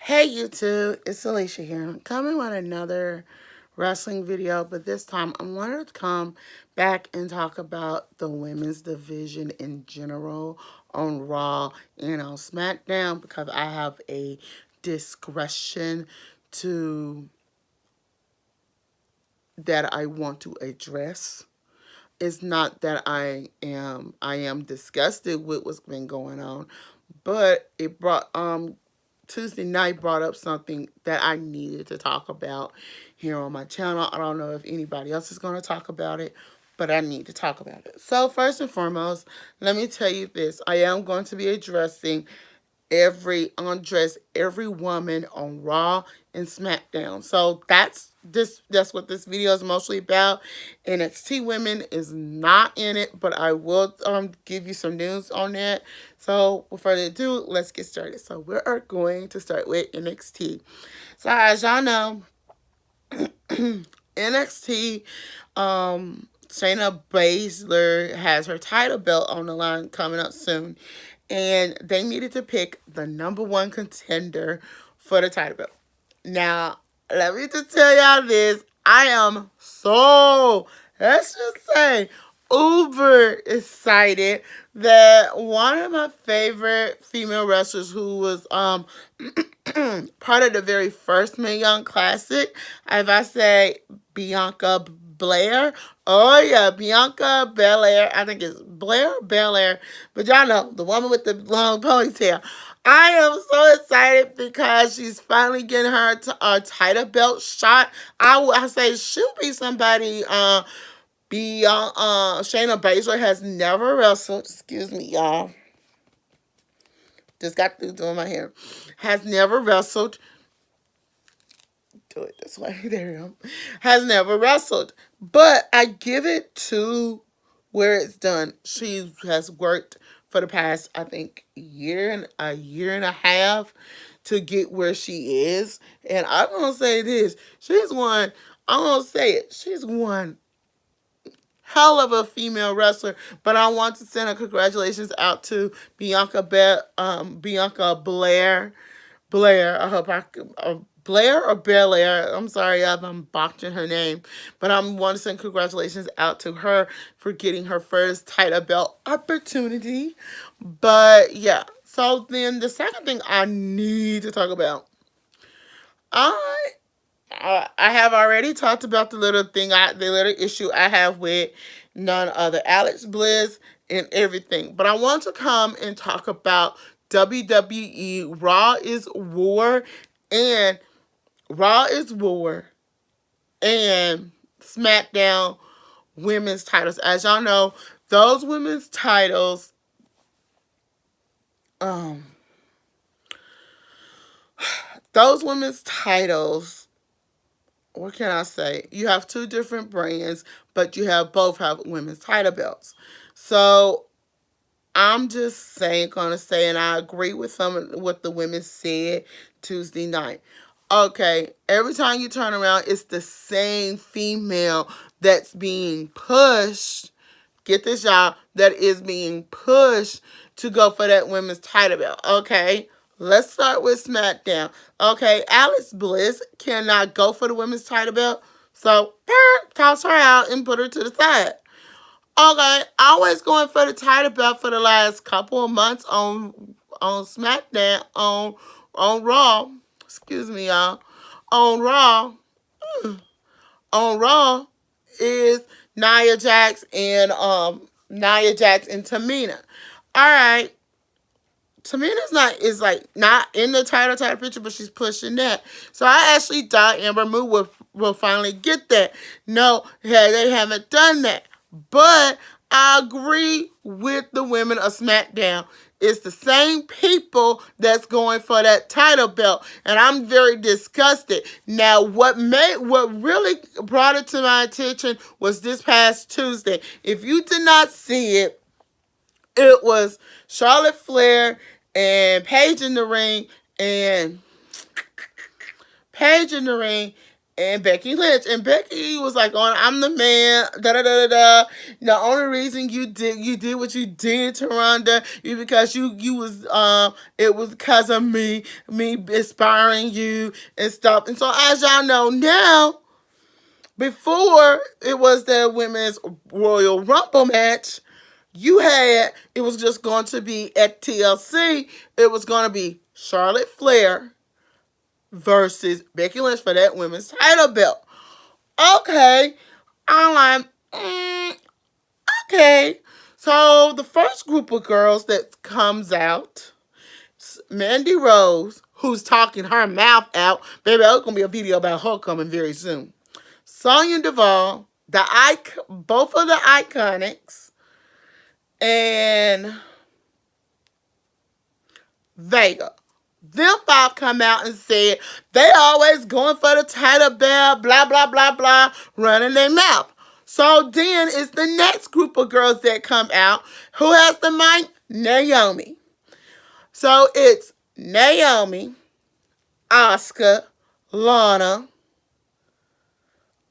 Hey YouTube, it's Alicia here. I'm coming with another wrestling video, but this time I wanted to come back and talk about the women's division in general on Raw and on SmackDown because I have a discretion to that I want to address. It's not that I am disgusted with what's been going on, but it brought Tuesday night brought up something that I needed to talk about here on my channel. I don't know if anybody else is going to talk about it, but I need to talk about it. So first and foremost, let me tell you this. I am going to be addressing every woman on Raw and SmackDown. So that's what this video is mostly about. NXT women is not in it, but I will give you some news on that. So without further ado, let's get started. So we are going to start with NXT. So as y'all know, NXT Shayna Baszler has her title belt on the line coming up soon, and they needed to pick the number one contender for the title belt. Now, let me just tell y'all this. I am so, let's just say, uber excited that one of my favorite female wrestlers who was part of the very first Mae Young Classic, if I say Bianca Blair. Oh yeah, Bianca Belair. I think it's Blair or Belair, but y'all know the woman with the long ponytail. I am so excited because she's finally getting her a title belt shot. I say she'll be somebody. Shayna Baszler has never wrestled. Excuse me, y'all. Just got through doing my hair. Has never wrestled. Do it this way. There you go. Has never wrestled. But I give it to where it's done. She has worked for the past, I think, a year and a half to get where she is. And I'm gonna say this. I'm gonna say it. She's one hell of a female wrestler, but I want to send a congratulations out to Bianca Blair. Blair. I hope I could. Blair or Belair. I'm sorry if I'm botching her name, but I want to send congratulations out to her for getting her first title belt opportunity. But yeah, so then the second thing I need to talk about, I I have already talked about the little issue I have with none other Alex Bliss and everything. But I want to come and talk about WWE and Raw is War and SmackDown women's titles. As y'all know, those women's titles, um, those women's titles what can I say? You have two different brands, but both have women's title belts. So I'm just gonna say, and I agree with some of what the women said Tuesday night. Okay, every time you turn around, it's the same female that's being pushed. Get this, y'all, that is being pushed to go for that women's title belt. Okay, let's start with SmackDown. Okay, Alex Bliss cannot go for the women's title belt, so toss her out and put her to the side. Okay, I was going for the title belt for the last couple of months on SmackDown on Raw. Excuse me, y'all. On Raw, on Raw is Nia Jax and Tamina. All right, Tamina's not in the title picture, but she's pushing that. So I actually thought Amber Moon will finally get that. No, they haven't done that. But I agree with the women of SmackDown. It's the same people that's going for that title belt, and I'm very disgusted. Now, what really brought it to my attention was this past Tuesday. If you did not see it, it was Charlotte Flair and Paige in the ring, and Paige in the ring, and Becky Lynch. And Becky was like, "On, I'm the man." Da da da da da. The only reason you did what you did to Ronda is because you was it was because of me inspiring you and stuff. And so as y'all know now, before it was the women's Royal Rumble match, you had it was just going to be at TLC. It was going to be Charlotte Flair versus Becky Lynch for that women's title belt. Okay, I'm like, okay. So the first group of girls that comes out, Mandy Rose, who's talking her mouth out. Baby, there's gonna be a video about her coming very soon. Sonya Deville, both of the Iconics, and Vega. Them five come out and said they always going for the title belt, blah, blah, blah, blah, running their mouth. So then it's the next group of girls that come out. Who has the mic? Naomi. So it's Naomi, Asuka, Lana,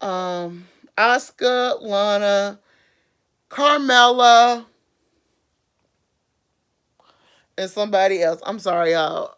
Asuka, Lana, Carmella, and somebody else. I'm sorry, y'all.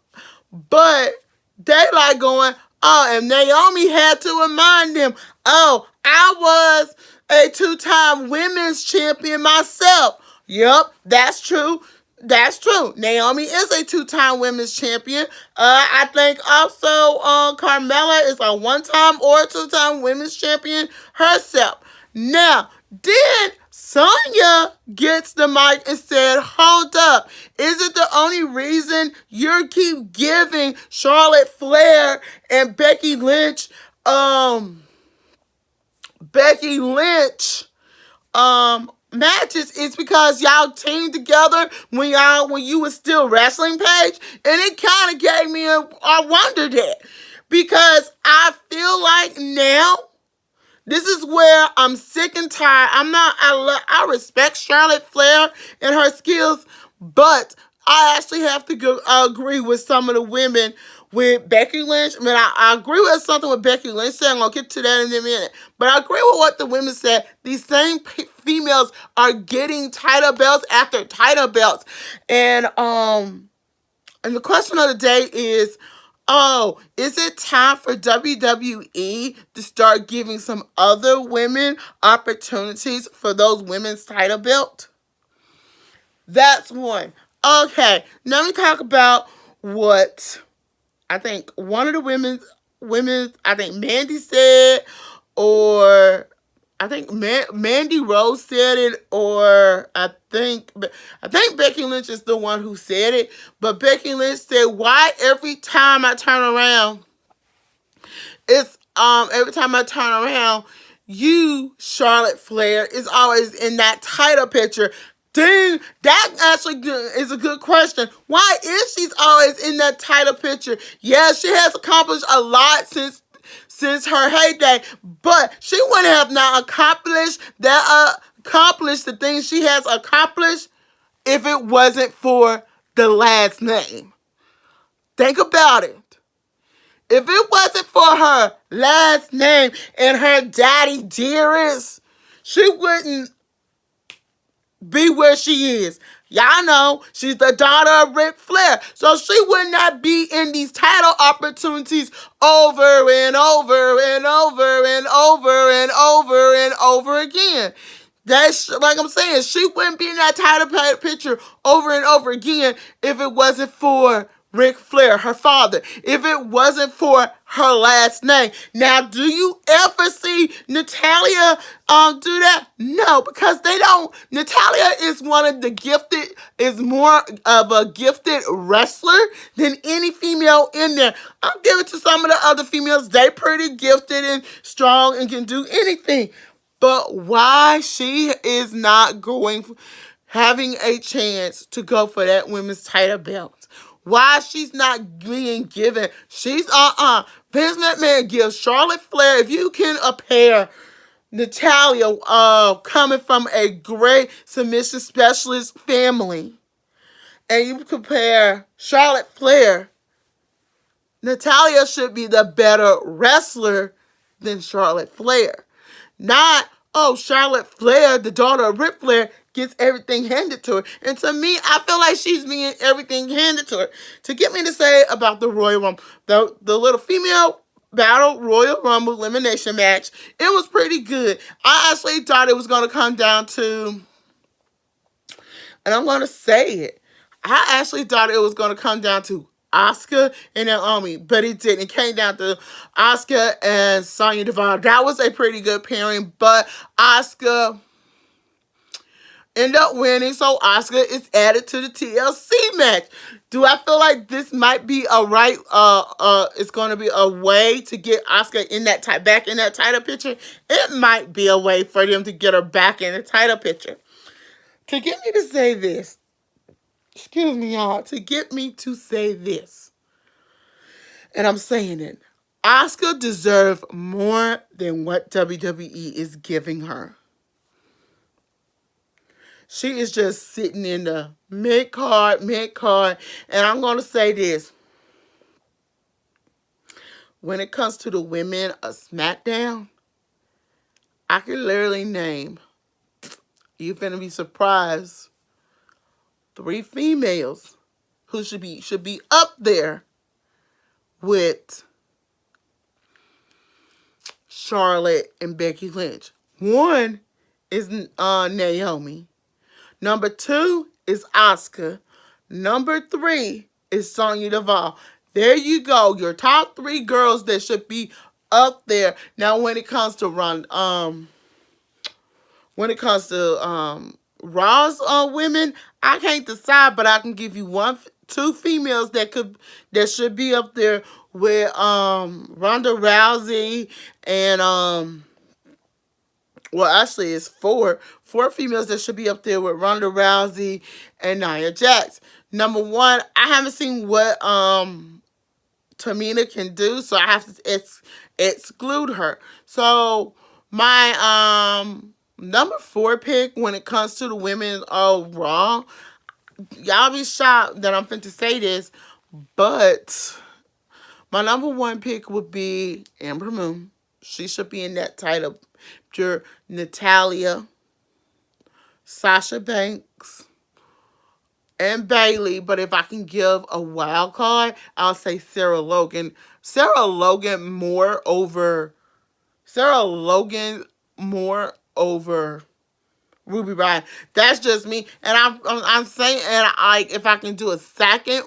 But they like going, oh, and Naomi had to remind them, oh, I was a 2-time women's champion myself. Yep, that's true. That's true. Naomi is a 2-time women's champion. I think also Carmella is a 1-time or 2-time women's champion herself. Now, then Sonya gets the mic and said, hold up. Is it the only reason you keep giving Charlotte Flair and Becky Lynch matches is because y'all teamed together when you was still wrestling page? And it kind of gave me I wondered that. Because I feel like now this is where I'm sick and tired. I respect Charlotte Flair and her skills, but I actually have to agree with some of the women with Becky Lynch. I mean, I agree with something with Becky Lynch said. I'm going to get to that in a minute. But I agree with what the women said. These same females are getting title belts after title belts. And the question of the day is, oh, is it time for WWE to start giving some other women opportunities for those women's title belt? That's one. Okay, now we talk about what I think one of the women, I think Mandy said, or I think Mandy Rose said it, or I think Becky Lynch is the one who said it. But Becky Lynch said, "Why every time I turn around, you, Charlotte Flair, is always in that title picture." Dang, that actually is a good question. Why is she always in that title picture? Yeah, she has accomplished a lot since her heyday, but she wouldn't have not accomplished the things she has accomplished if it wasn't for the last name. Think about it. If it wasn't for her last name and her daddy dearest, she wouldn't be where she is. Y'all know she's the daughter of Ric Flair. So she would not be in these title opportunities over and over and over and over and over and over again. That's like I'm saying, she wouldn't be in that title picture over and over again if it wasn't for Ric Flair, her father, if it wasn't for her last name. Now, do you ever see Natalya do that? No, because they don't. Natalya is more of a gifted wrestler than any female in there. I'll give it to some of the other females. They pretty gifted and strong and can do anything. But why she is not having a chance to go for that women's title belt? Why she's not being given? She's Vince McMahon gives Charlotte Flair, if you can pair Natalya coming from a great submission specialist family, and you compare Charlotte Flair, Natalya should be the better wrestler than Charlotte Flair. Not, oh, Charlotte Flair, the daughter of Ric Flair, gets everything handed to her. And to me, I feel like she's being everything handed to her. To get me to say about the Royal Rumble, the little female Battle Royal Rumble elimination match, it was pretty good. I actually thought it was going to come down to, and I'm going to say it, I actually thought it was going to come down to Asuka and Naomi, but it didn't. It came down to Asuka and Sonya Deville. That was a pretty good pairing, but Asuka ended up winning, so Asuka is added to the TLC match. Do I feel like this might be a right? It's going to be a way to get Asuka in that back in that title picture. It might be a way for them to get her back in the title picture. To get me to say this, excuse me, y'all, to get me to say this, and I'm saying it, Asuka deserves more than what WWE is giving her. She is just sitting in the mid-card, and I'm going to say this. When it comes to the women of SmackDown, I can literally name, you're going to be surprised, 3 females who should be up there with Charlotte and Becky Lynch. One is Naomi. Number 2 is Asuka. Number 3 is Sonya Deville. There you go. Your top 3 girls that should be up there. Now, when it comes to Raw's women, I can't decide, but I can give you 2 females that should be up there with Ronda Rousey and well, actually, it's 4 females that should be up there with Ronda Rousey and Nia Jax. Number 1, I haven't seen what Tamina can do, so I have to exclude her. So my number 4 pick when it comes to the women of Raw, y'all be shocked that I'm finna say this, but my number 1 pick would be Ember Moon. She should be in that title. Natalia, Sasha Banks, and Bailey. But if I can give a wild card, I'll say Sarah Logan. Sarah Logan more over Ruby Riott. That's just me. And I'm saying, and if I can do a second,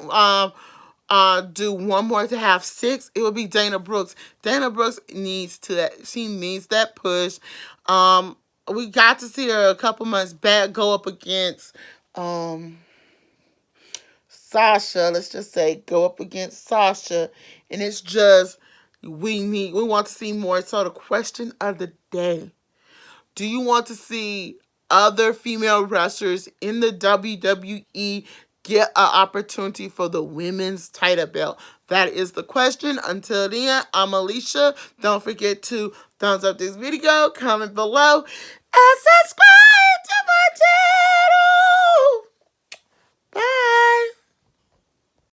do one more to have 6, it would be Dana Brooks. Dana Brooks needs that push. We got to see her a couple months back go up against Sasha. Let's just say go up against Sasha, and it's just we want to see more. So the question of the day: do you want to see other female wrestlers in the WWE get an opportunity for the women's title belt? That is the question. Until then, I'm Alicia. Don't forget to thumbs up this video, comment below, and subscribe to my channel.